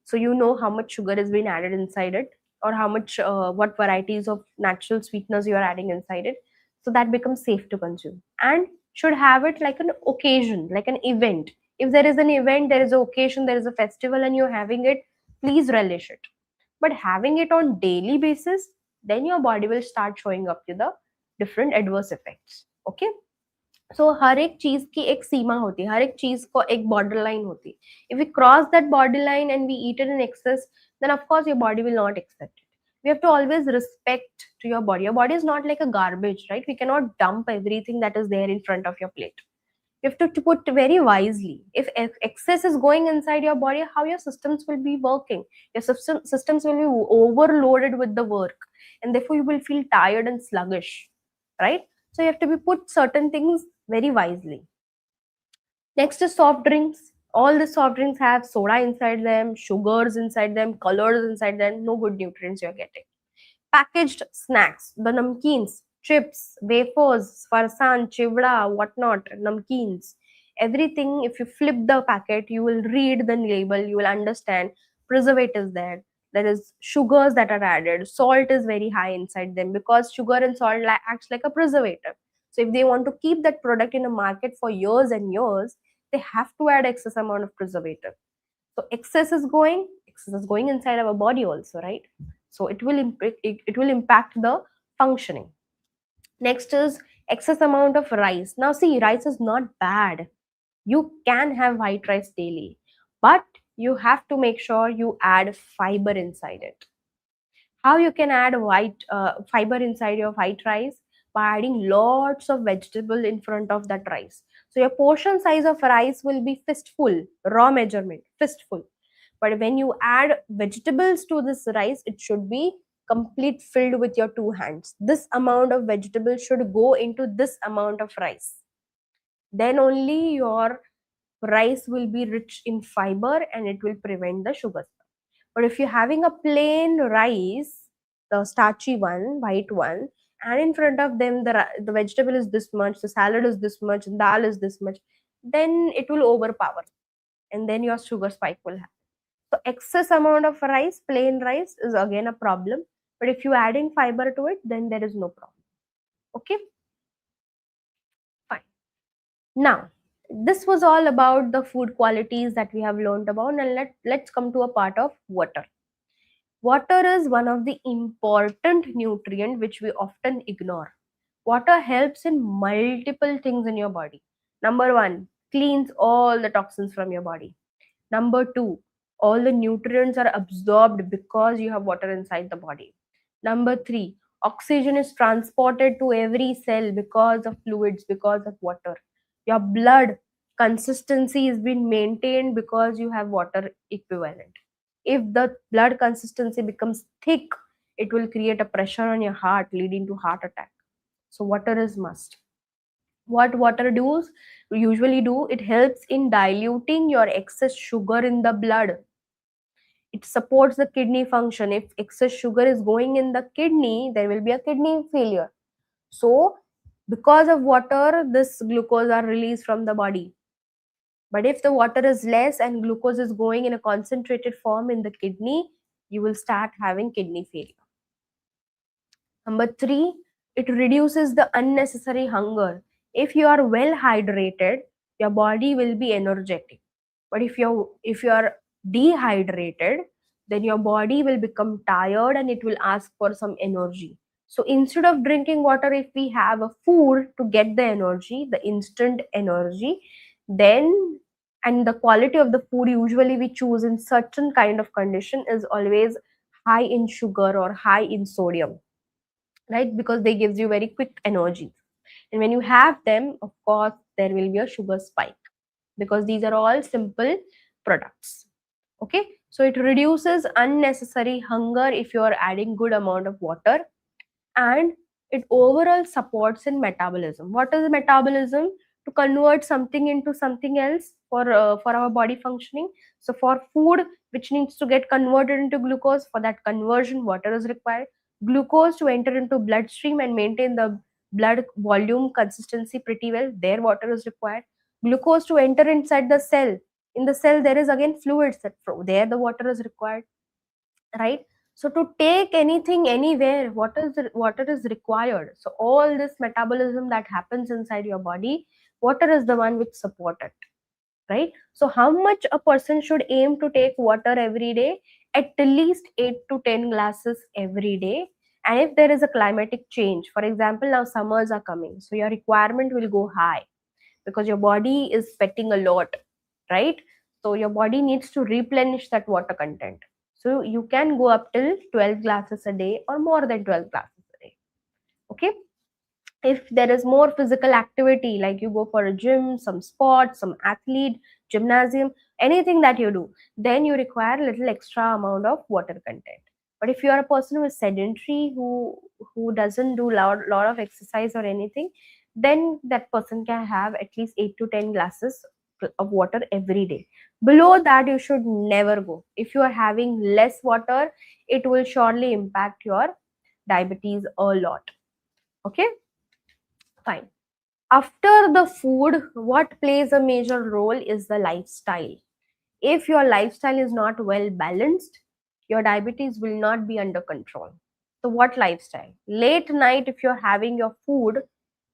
so you know how much sugar is being added inside it, or how much what varieties of natural sweeteners you are adding inside it, so that becomes safe to consume. And should have it like an occasion, like an event. If there is an event, there is an occasion, there is a festival, and you're having it, please relish it. But having it on daily basis, then your body will start showing up to the different adverse effects. Okay. सो हर एक चीज की एक सीमा होती है, हर एक चीज को एक बॉर्डर लाइन होती है. If we cross that border line and we eat it in excess, then of course your body will not accept it. We have to always respect to your body. Your body is not like a garbage, right? We cannot dump everything that is there in front of your plate. You have to put very wisely. If excess is going inside your body, how your systems will be working? Your systems will be overloaded with the work, and therefore you will feel tired and sluggish, right? So you have to be put certain things very wisely. Next is soft drinks. All the soft drinks have soda inside them, sugars inside them, colors inside them. No good nutrients you're getting. Packaged snacks, the namkeens, chips, wafers, farsan, chivda, whatnot, namkeens, everything. If you flip the packet, you will read the label, you will understand preservatives there. There is sugars that are added. Salt is very high inside them, because sugar and salt acts like a preservative. So if they want to keep that product in a market for years and years, they have to add excess amount of preservative. So excess is going inside our body also, right? So it will impact the functioning. Next is excess amount of rice. Now see, rice is not bad. You can have white rice daily, but you have to make sure you add fiber inside it. How you can add white fiber inside your white rice? By adding lots of vegetable in front of that rice. So your portion size of rice will be fistful, raw measurement, fistful. But when you add vegetables to this rice, it should be complete filled with your two hands. This amount of vegetable should go into this amount of rice. Then only your rice will be rich in fiber and it will prevent the sugar spike. But if you're having a plain rice, the starchy one, white one, and in front of them the vegetable is this much, the salad is this much, dal is this much, then it will overpower, and then your sugar spike will happen. So excess amount of rice, plain rice, is again a problem. But if you adding fiber to it, then there is no problem. Okay, fine. Now, this was all about the food qualities that we have learned about, and let's come to a part of water. Water is one of the important nutrient which we often ignore. Water helps in multiple things in your body. Number one, cleans all the toxins from your body. Number two, all the nutrients are absorbed because you have water inside the body. Number three, oxygen is transported to every cell because of fluids, because of water. Your blood consistency is being maintained because you have water equivalent. If the blood consistency becomes thick, it will create a pressure on your heart, leading to heart attack. So water is must. What water does usually do, it helps in diluting your excess sugar in the blood. It supports the kidney function. If excess sugar is going in the kidney, there will be a kidney failure. So because of water, this glucose are released from the body. But if the water is less and glucose is going in a concentrated form in the kidney, you will start having kidney failure. Number three, it reduces the unnecessary hunger. If you are well hydrated, your body will be energetic. But if you are dehydrated, then your body will become tired and it will ask for some energy. So instead of drinking water, if we have a food to get the energy, the instant energy, then, and the quality of the food usually we choose in certain kind of condition is always high in sugar or high in sodium, right? Because they gives you very quick energy, and when you have them, of course there will be a sugar spike, because these are all simple products. Okay, so it reduces unnecessary hunger if you are adding good amount of water, and it overall supports in metabolism. What is metabolism? To convert something into something else for our body functioning. So for food which needs to get converted into glucose, for that conversion water is required. Glucose to enter into bloodstream and maintain the blood volume consistency pretty well, there water is required. Glucose to enter inside the cell, in the cell there is again fluids that flow, there the water is required, right? So to take anything anywhere, water is required. So all this metabolism that happens inside your body, water is the one which support it, right? So how much a person should aim to take water every day? At least 8 to 10 glasses every day. And if there is a climatic change, for example, now summers are coming, so your requirement will go high because your body is sweating a lot, right? So your body needs to replenish that water content. So you can go up till 12 glasses a day or more than 12 glasses a day. Okay, if there is more physical activity, like you go for a gym, some sport, some athlete, gymnasium, anything that you do, then you require a little extra amount of water content. But if you are a person who is sedentary, who doesn't do lot of exercise or anything, then that person can have at least 8 to 10 glasses of water every day. Below that you should never go. If you are having less water, it will surely impact your diabetes a lot. Okay, fine. After the food, what plays a major role is the lifestyle. If your lifestyle is not well balanced, your diabetes will not be under control. So what lifestyle? Late night, if you're having your food,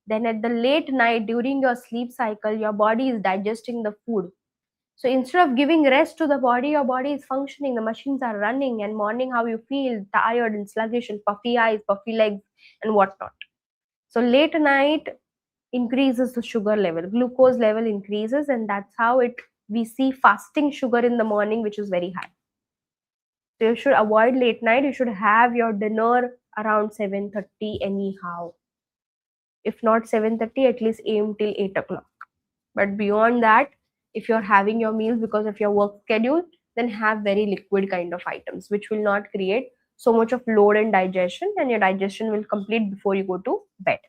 then at the late night during your sleep cycle, your body is digesting the food. So instead of giving rest to the body, your body is functioning, the machines are running, and morning how you feel tired and sluggish and puffy eyes, puffy legs, and whatnot. So late night increases the sugar level, glucose level increases, and that's how it we see fasting sugar in the morning, which is very high. So you should avoid late night. You should have your dinner around 7:30 anyhow. If not 7:30, at least aim till 8 o'clock. But beyond that, if you're having your meals because of your work schedule, then have very liquid kind of items, which will not create so much of load and digestion, and your digestion will complete before you go to bed.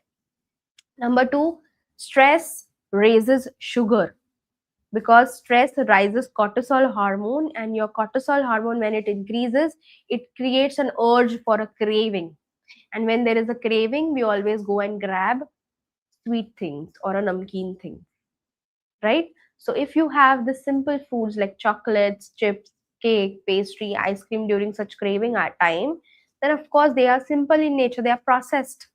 Number two, stress raises sugar. because stress rises cortisol hormone, and your cortisol hormone, when it increases, it creates an urge for a craving. And when there is a craving, we always go and grab sweet things or a namkeen thing, right? So if you have the simple foods like chocolates, chips, cake, pastry, ice cream during such craving at time, then of course they are simple in nature, they are processed.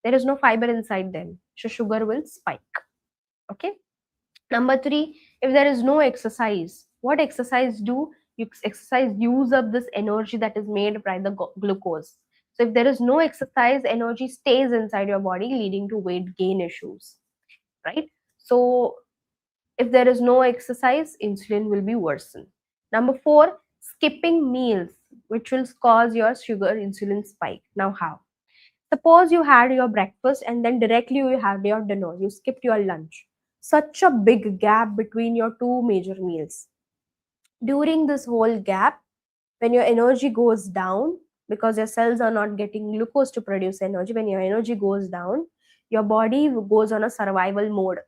There is no fiber inside them. So sugar will spike. Okay. Number three, if there is no exercise, what exercise do? You exercise use up this energy that is made by the glucose. So if there is no exercise, energy stays inside your body, leading to weight gain issues, right? So if there is no exercise, insulin will be worsened. Number four, skipping meals, which will cause your sugar insulin spike. Now, how? Suppose you had your breakfast and then directly you had your dinner, you skipped your lunch. Such a big gap between your two major meals. During this whole gap, when your energy goes down, because your cells are not getting glucose to produce energy, when your energy goes down, your body goes on a survival mode.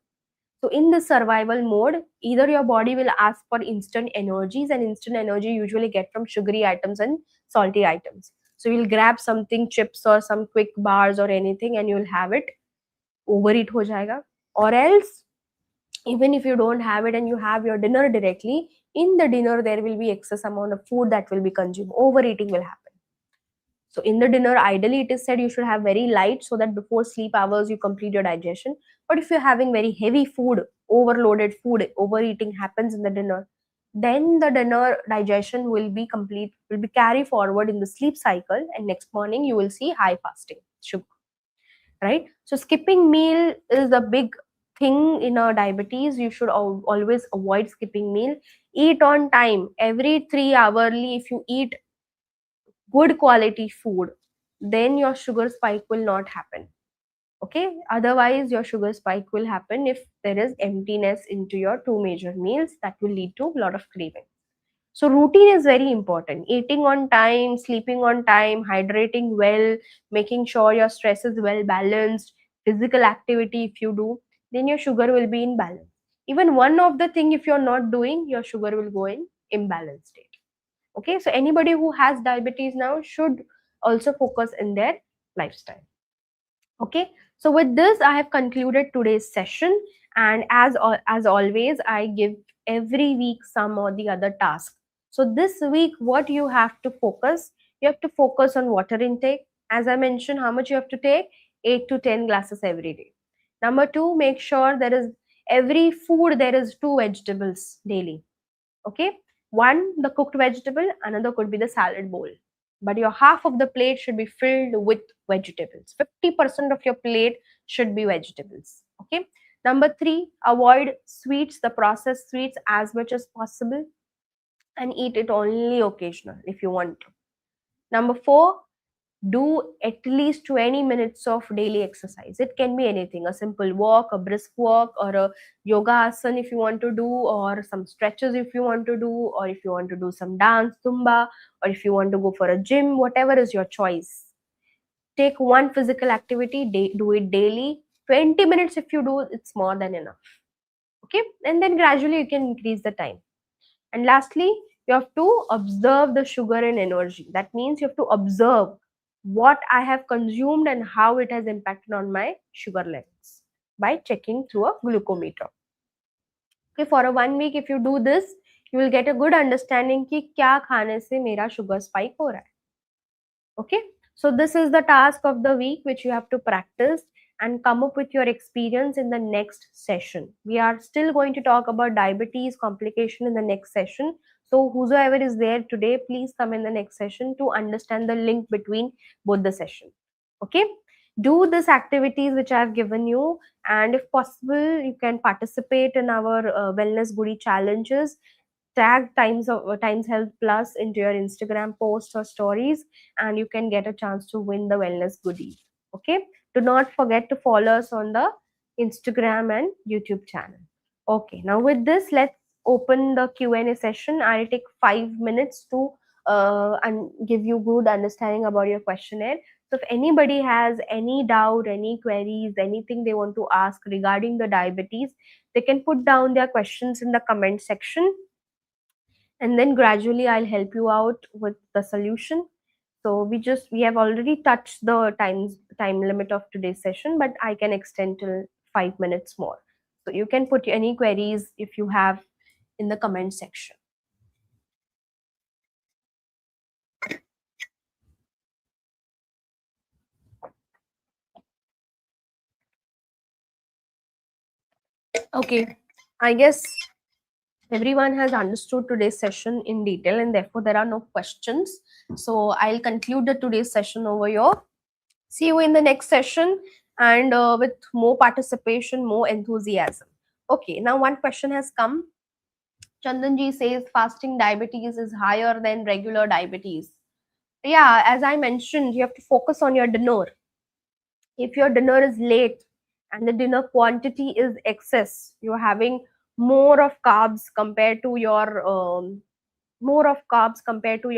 So in this survival mode, either your body will ask for instant energies, and instant energy usually get from sugary items and salty items. So you'll grab something, chips or some quick bars or anything, and you'll have it. Overeat ho jayega. Or else, even if you don't have it and you have your dinner directly, in the dinner there will be excess amount of food that will be consumed. Overeating will happen. So in the dinner, ideally it is said you should have very light so that before sleep hours you complete your digestion. But if you're having very heavy food, overloaded food, overeating happens in the dinner, then the dinner digestion will be complete, will be carry forward in the sleep cycle, and next morning you will see high fasting sugar, right? So skipping meal is a big thing in our diabetes. You should always avoid skipping meal. Eat on time. Every 3 hourly, if you eat good quality food, then your sugar spike will not happen. Okay, otherwise your sugar spike will happen if there is emptiness into your two major meals. That will lead to a lot of craving. So routine is very important. Eating on time, sleeping on time, hydrating well, making sure your stress is well balanced, physical activity if you do, then your sugar will be in balance. Even one of the thing if you're not doing, your sugar will go in imbalanced state. Okay, so anybody who has diabetes now should also focus in their lifestyle. Okay, so with this I have concluded today's session, and as always I give every week some or the other task. So this week what you have to focus, you have to focus on water intake. As I mentioned, how much you have to take? 8 to 10 glasses every day. Number 2, make sure there is every food there is two vegetables daily. Okay, one the cooked vegetable, another could be the salad bowl, but your half of the plate should be filled with vegetables. 50% of your plate should be vegetables. Okay. Number 3, avoid sweets, the processed sweets, as much as possible, and eat it only occasional if you want to. Number 4, do at least 20 minutes of daily exercise. It can be anything, a simple walk, a brisk walk, or a yoga asana if you want to do, or some stretches if you want to do, or if you want to do some dance, zumba, or if you want to go for a gym, whatever is your choice. Take one physical activity, do it daily. 20 minutes if you do, it's more than enough. Okay, and then gradually you can increase the time. And lastly, you have to observe the sugar and energy. That means you have to observe what I have consumed and how it has impacted on my sugar levels by checking through a glucometer. Okay, for a 1 week, if you do this, you will get a good understanding कि क्या खाने से मेरा sugar spike हो रहा है. Okay, so this is the task of the week which you have to practice and come up with your experience in the next session. We are still going to talk about diabetes complication in the next session. So whosoever is there today, please come in the next session to understand the link between both the session. Okay, do this activities which I have given you, and if possible you can participate in our wellness goodie challenges. Tag Times Health Plus into your Instagram posts or stories, and you can get a chance to win the wellness goodie. Okay, do not forget to follow us on the Instagram and YouTube channel. Okay, now with this, let's open the Q&A session. I'll take 5 minutes to and give you good understanding about your questionnaire. So if anybody has any doubt, any queries, anything they want to ask regarding the diabetes, they can put down their questions in the comment section, and then gradually I'll help you out with the solution. So we have already touched the time limit of today's session, but I can extend till 5 minutes more. So you can put any queries if you have in the comment section. Okay, I guess everyone has understood today's session in detail, and therefore there are no questions. So I'll conclude the today's session over here. See you in the next session, and with more participation, more enthusiasm. Okay, now one question has come. Chandanji says fasting diabetes is higher than regular diabetes. Yeah, as I mentioned, you have to focus on your dinner. If your dinner is late and the dinner quantity is excess, you're having more of carbs compared to your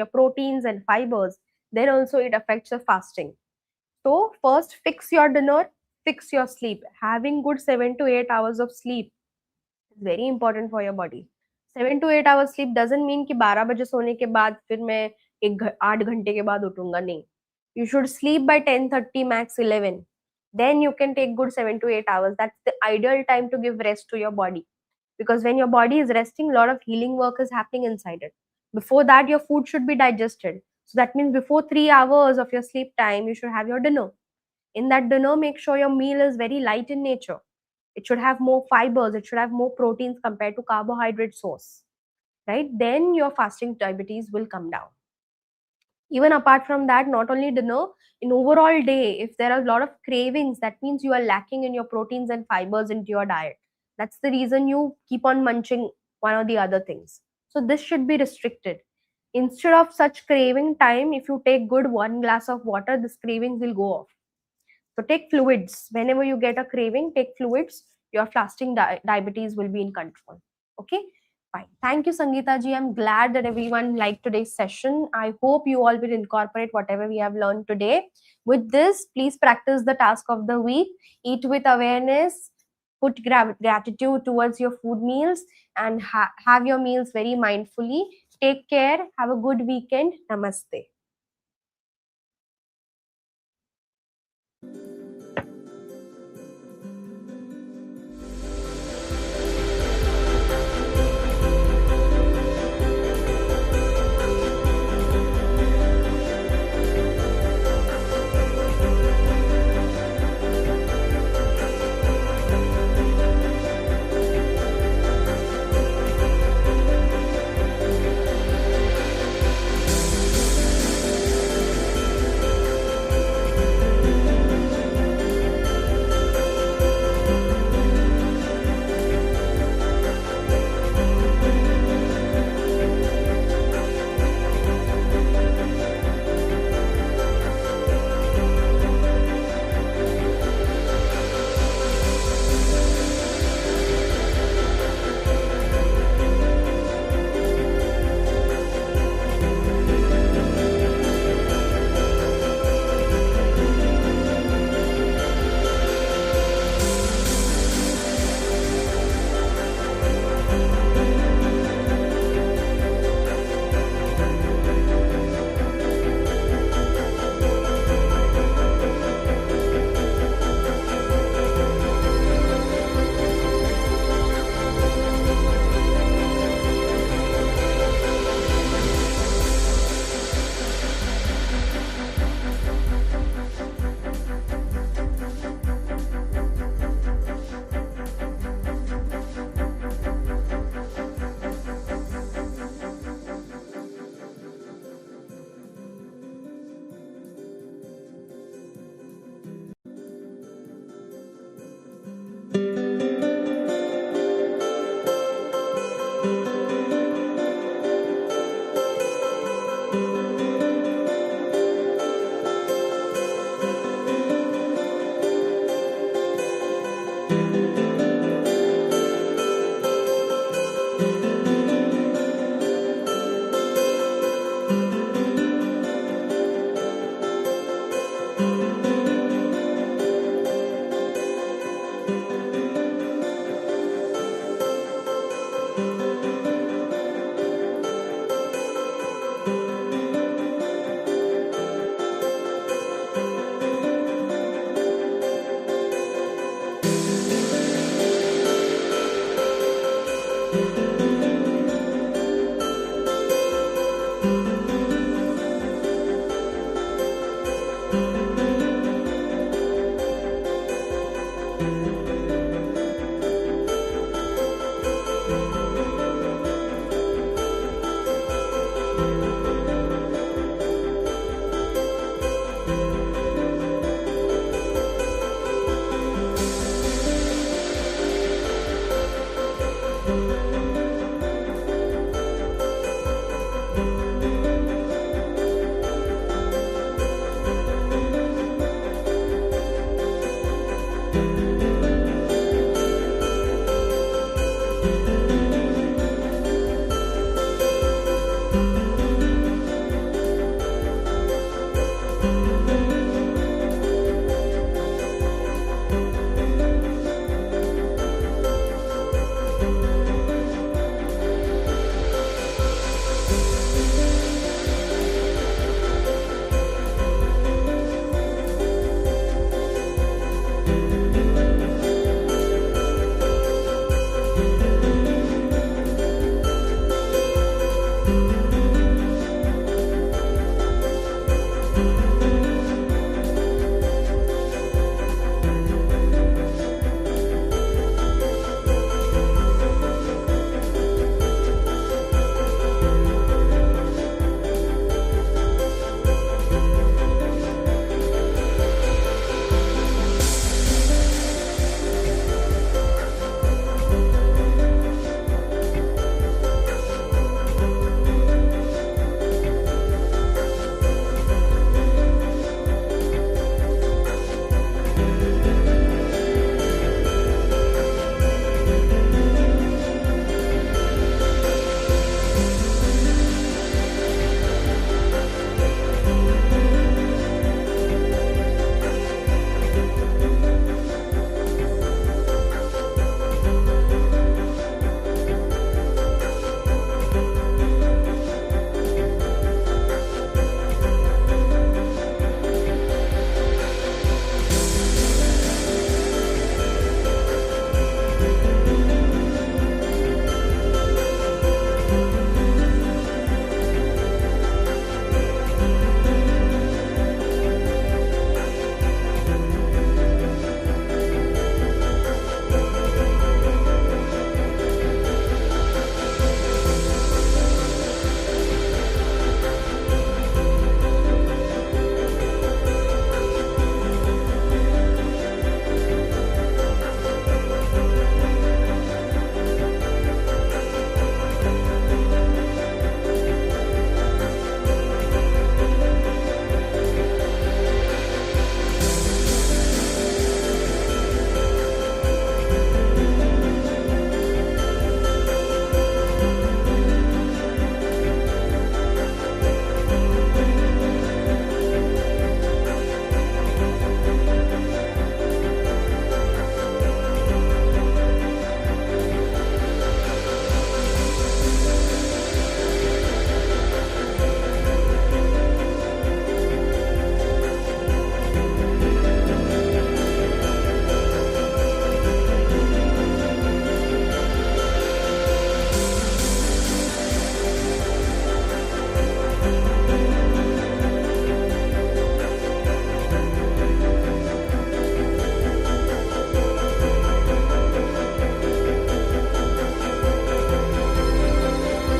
proteins and fibers, then also it affects your fasting. So first fix your dinner, fix your sleep. Having good 7 to 8 hours of sleep is very important for your body. 7 to 8 hours sleep doesn't mean कि 12 बजे सोने के बाद फिर मैं 8 घंटे के बाद उठूंगा, नहीं. You should sleep by 10:30 max 11. Then you can take good 7 to 8 hours. That's the ideal time to give rest to your body, because when your body is resting, a lot of healing work is happening inside it. Before that, your food should be digested. So that means before 3 hours of your sleep time, you should have your dinner. In that dinner, make sure your meal is very light in nature. It should have more fibers, it should have more proteins compared to carbohydrate source, right? Then your fasting diabetes will come down. Even apart from that, not only dinner, in overall day, if there are a lot of cravings, that means you are lacking in your proteins and fibers into your diet. That's the reason you keep on munching one or the other things. So this should be restricted. Instead of such craving time, if you take good 1 glass of water, this cravings will go off. So take fluids. Whenever you get a craving, take fluids. Your fasting diabetes will be in control. Okay, fine. Thank you, Sangeeta ji. I'm glad that everyone liked today's session. I hope you all will incorporate whatever we have learned today. With this, please practice the task of the week. Eat with awareness. Put gratitude towards your food meals, and have your meals very mindfully. Take care. Have a good weekend. Namaste.